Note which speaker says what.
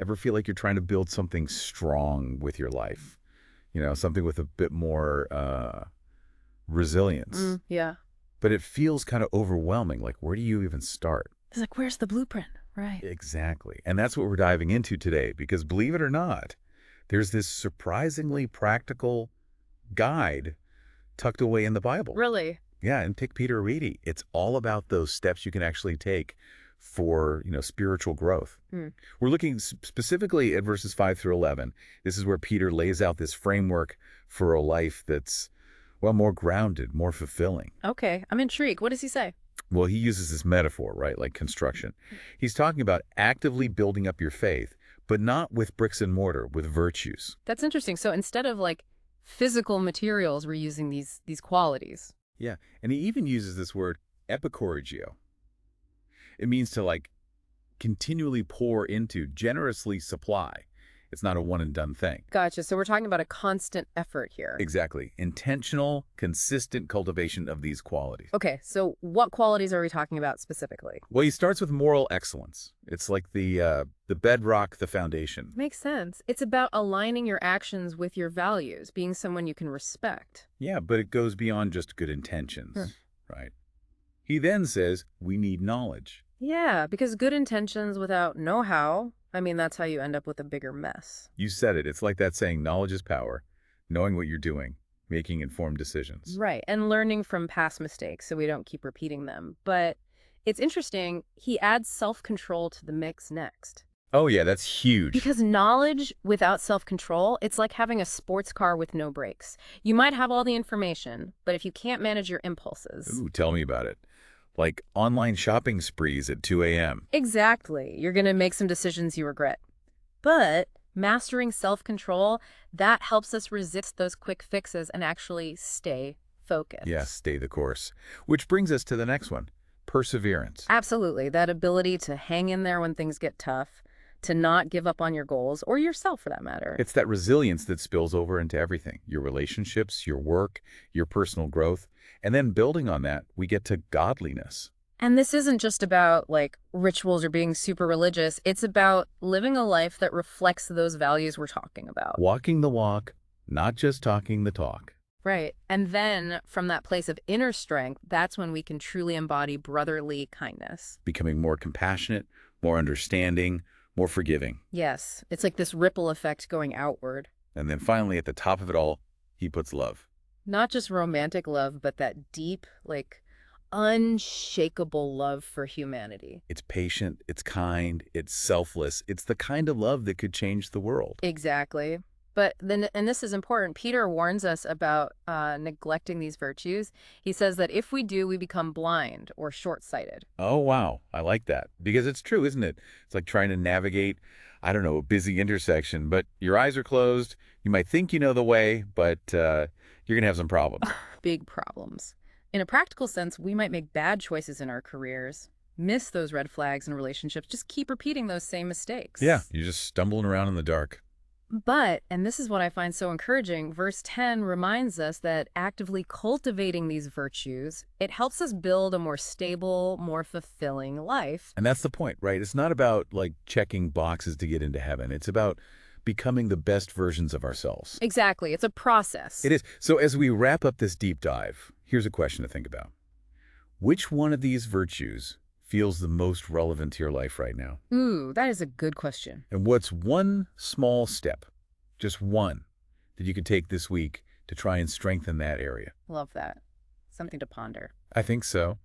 Speaker 1: Ever feel like you're trying to build something strong with your life? Something with a bit more resilience.
Speaker 2: Yeah.
Speaker 1: But it feels kind of overwhelming. Like, where do you even start?
Speaker 2: It's like, where's the blueprint? Right.
Speaker 1: Exactly. And that's what we're diving into today, because believe it or not, there's this surprisingly practical guide tucked away in the Bible.
Speaker 2: Really?
Speaker 1: Yeah, and take Peter Reedy. It's all about those steps you can actually take for, spiritual growth.
Speaker 2: Mm.
Speaker 1: We're looking specifically at verses 5 through 11. This is where Peter lays out this framework for a life that's, well, more grounded, more fulfilling.
Speaker 2: Okay. I'm intrigued. What does he say?
Speaker 1: Well, he uses this metaphor, right, like construction. He's talking about actively building up your faith, but not with bricks and mortar, with virtues.
Speaker 2: That's interesting. So instead of like physical materials, we're using these qualities.
Speaker 1: Yeah, and he even uses this word epicorrigio. It means to continually pour into, generously supply. It's not a one and done thing.
Speaker 2: Gotcha. So we're talking about a constant effort here.
Speaker 1: Exactly. Intentional, consistent cultivation of these qualities.
Speaker 2: Okay. So what qualities are we talking about specifically?
Speaker 1: Well, he starts with moral excellence. It's like the bedrock, the foundation.
Speaker 2: Makes sense. It's about aligning your actions with your values, being someone you can respect.
Speaker 1: Yeah, but it goes beyond just good intentions, right? He then says we need knowledge.
Speaker 2: Yeah, because good intentions without know-how, I mean, that's how you end up with a bigger mess.
Speaker 1: You said it. It's like that saying, knowledge is power, knowing what you're doing, making informed decisions.
Speaker 2: Right, and learning from past mistakes so we don't keep repeating them. But it's interesting, he adds self-control to the mix next.
Speaker 1: Oh, yeah, that's huge.
Speaker 2: Because knowledge without self-control, it's like having a sports car with no brakes. You might have all the information, but if you can't manage your impulses...
Speaker 1: Ooh, tell me about it. Like online shopping sprees at 2 a.m.
Speaker 2: Exactly. You're going to make some decisions you regret. But mastering self-control, that helps us resist those quick fixes and actually stay focused.
Speaker 1: Yes, stay the course. Which brings us to the next one, perseverance.
Speaker 2: Absolutely. That ability to hang in there when things get tough, to not give up on your goals, or yourself for that matter.
Speaker 1: It's that resilience that spills over into everything, your relationships, your work, your personal growth. And then building on that, we get to godliness.
Speaker 2: And this isn't just about like rituals or being super religious. It's about living a life that reflects those values we're talking about.
Speaker 1: Walking the walk, not just talking the talk.
Speaker 2: Right. And then from that place of inner strength, that's when we can truly embody brotherly kindness.
Speaker 1: Becoming more compassionate, more understanding, more forgiving.
Speaker 2: Yes. It's like this ripple effect going outward.
Speaker 1: And then finally, at the top of it all, he puts love.
Speaker 2: Not just romantic love, but that deep, like, unshakable love for humanity.
Speaker 1: It's patient, it's kind, it's selfless. It's the kind of love that could change the world.
Speaker 2: Exactly. But then, and this is important, Peter warns us about neglecting these virtues. He says that if we do, we become blind or short-sighted.
Speaker 1: Oh, wow. I like that. Because it's true, isn't it? It's like trying to navigate, I don't know, a busy intersection, but your eyes are closed. You might think you know the way, but you're going to have some problems.
Speaker 2: Big problems. In a practical sense, we might make bad choices in our careers, miss those red flags in relationships, just keep repeating those same mistakes.
Speaker 1: Yeah, you're just stumbling around in the dark.
Speaker 2: But, and this is what I find so encouraging, verse 10 reminds us that actively cultivating these virtues, it helps us build a more stable, more fulfilling life.
Speaker 1: And that's the point, right? It's not about checking boxes to get into heaven. It's about becoming the best versions of ourselves.
Speaker 2: Exactly. It's a process.
Speaker 1: It is. So as we wrap up this deep dive, here's a question to think about. Which one of these virtues feels the most relevant to your life right now?
Speaker 2: Ooh, that is a good question.
Speaker 1: And what's one small step, just one, that you could take this week to try and strengthen that area?
Speaker 2: Love that. Something to ponder.
Speaker 1: I think so.